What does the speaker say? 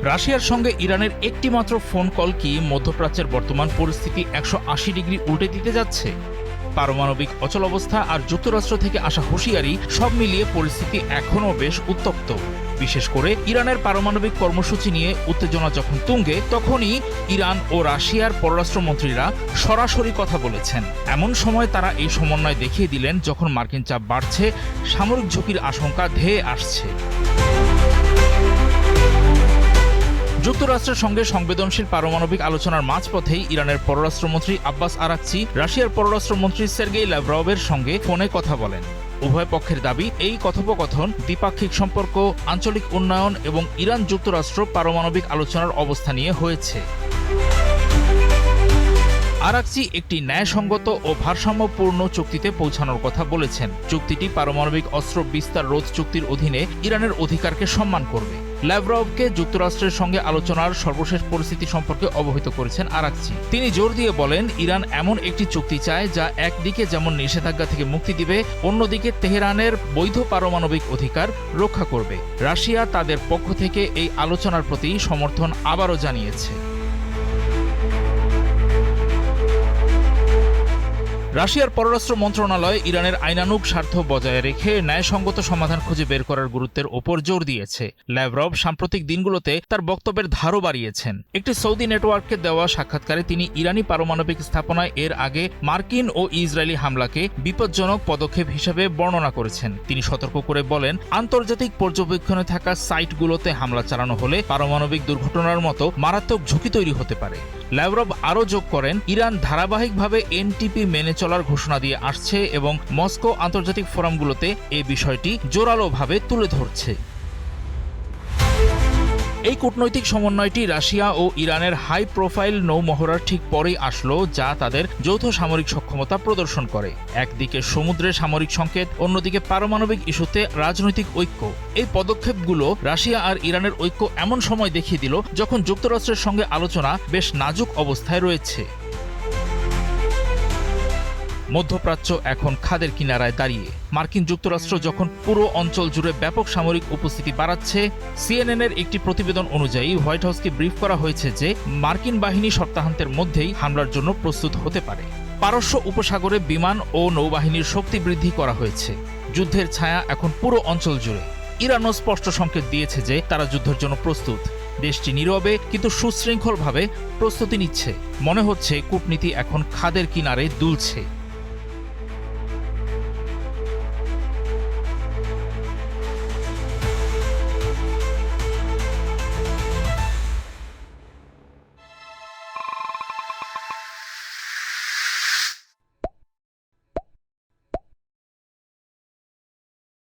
রাশিয়ার সঙ্গে ইরানের একটি মাত্র ফোন কল কি মধ্যপ্রাচ্যের বর্তমান পরিস্থিতি 180 ডিগ্রি উল্টে দিতে যাচ্ছে? পারমাণবিক অচলাবস্থা আর যুক্তরাষ্ট্র থেকে আসা হুঁশিয়ারি সব মিলিয়ে পরিস্থিতি এখনও বেশ উত্তপ্ত। বিশেষ করে ইরানের পারমাণবিক কর্মসূচি নিয়ে উত্তেজনা যখন তুঙ্গে, তখনই ইরান ও রাশিয়ার পররাষ্ট্রমন্ত্রীরা সরাসরি কথা বলেছেন। এমন সময় তারা এই সমন্বয় দেখিয়ে দিলেন যখন মার্কিন চাপ বাড়ছে, সামরিক ঝুঁকির আশঙ্কা ধেয়ে আসছে। যুক্তরাষ্ট্রের সঙ্গে সংবেদনশীল পারমাণবিক আলোচনার মাঝপথেই ইরানের পররাষ্ট্রমন্ত্রী আব্বাস আরাকচি রাশিয়ার পররাষ্ট্রমন্ত্রী সের্গেই ল্যাভরভের সঙ্গে ফোনে কথা বলেন। উভয় পক্ষের দাবি, এই কথোপকথন দ্বিপাক্ষিক সম্পর্ক, আঞ্চলিক উন্নয়ন এবং ইরান যুক্তরাষ্ট্র পারমাণবিক আলোচনার অবস্থা নিয়ে হয়েছে। আরাকচি একটি ন্যায়সঙ্গত ও ভারসাম্যপূর্ণ চুক্তিতে পৌঁছানোর কথা বলেছেন। চুক্তিটি পারমাণবিক অস্ত্র বিস্তার রোধ চুক্তির অধীনে ইরানের অধিকারকে সম্মান করবে। ল্যাভরভকে যুক্তরাষ্ট্রের সঙ্গে আলোচনার সর্বশেষ পরিস্থিতি সম্পর্কে অবহিত করেছেন আরাকচি। তিনি জোর দিয়ে বলেন, ইরান এমন একটি চুক্তি চায় যা একদিকে যেমন নিষেধাজ্ঞা থেকে মুক্তি দিবে, অন্যদিকে তেহরানের বৈধ পারমাণবিক অধিকার রক্ষা করবে। রাশিয়া তাদের পক্ষ থেকে এই আলোচনার প্রতি সমর্থন আবারও জানিয়েছে। রাশিয়ার পররাষ্ট্র মন্ত্রণালয় ইরানের আইনানুগ স্বার্থ বজায় রেখে ন্যায়সঙ্গত সমাধান খুঁজে বের করার গুরুত্বের ওপর জোর দিয়েছে। ল্যাভরভ সাম্প্রতিক দিনগুলোতে তার বক্তব্যের ধারও বাড়িয়েছেন। একটি সৌদি নেটওয়ার্ককে দেওয়া সাক্ষাৎকারে তিনি ইরানি পারমাণবিক স্থাপনায় এর আগে মার্কিন ও ইসরায়েলি হামলাকে বিপজ্জনক পদক্ষেপ হিসেবে বর্ণনা করেছেন। তিনি সতর্ক করে বলেন, আন্তর্জাতিক পর্যবেক্ষণে থাকা সাইটগুলোতে হামলা চালানো হলে পারমাণবিক দুর্ঘটনার মতো মারাত্মক ঝুঁকি তৈরি হতে পারে। ল্যাভরভ আরও যোগ করেন, ইরান ধারাবাহিকভাবে এনটিপি মেনে চলার ঘোষণা দিয়ে আসছে এবং মস্কো আন্তর্জাতিক ফোরামগুলোতে এই বিষয়টি জোরালোভাবে তুলে ধরছে। এই কূটনৈতিক সমন্বয়টি রাশিয়া ও ইরানের হাই প্রোফাইল নৌমহড়ার ঠিক পরেই আসলো, যা তাদের যৌথ সামরিক সক্ষমতা প্রদর্শন করে। একদিকে সমুদ্রে সামরিক সংকেত, অন্যদিকে পারমাণবিক ইস্যুতে রাজনৈতিক ঐক্য। এই পদক্ষেপগুলো রাশিয়া আর ইরানের ঐক্য এমন সময় দেখিয়ে দিল যখন যুক্তরাষ্ট্রের সঙ্গে আলোচনা বেশ নাজুক অবস্থায় রয়েছে। মধ্যপ্রাচ্য এখন খাদের কিনারায় দাঁড়িয়ে। মার্কিন যুক্তরাষ্ট্র যখন পুরো অঞ্চল জুড়ে ব্যাপক সামরিক উপস্থিতি বাড়াচ্ছে, সিএনএনের একটি প্রতিবেদন অনুযায়ী হোয়াইট হাউসকে ব্রিফ করা হয়েছে যে মার্কিন বাহিনী সপ্তাহান্তের মধ্যেই হামলার জন্য প্রস্তুত হতে পারে। পারস্য উপসাগরে বিমান ও নৌবাহিনীর শক্তি বৃদ্ধি করা হয়েছে। যুদ্ধের ছায়া এখন পুরো অঞ্চল জুড়ে। ইরানও স্পষ্ট সংকেত দিয়েছে যে তারা যুদ্ধের জন্য প্রস্তুত। দেশটি নীরবে কিন্তু সুশৃঙ্খলভাবে প্রস্তুতি নিচ্ছে। মনে হচ্ছে কূটনীতি এখন খাদের কিনারে দুলছে।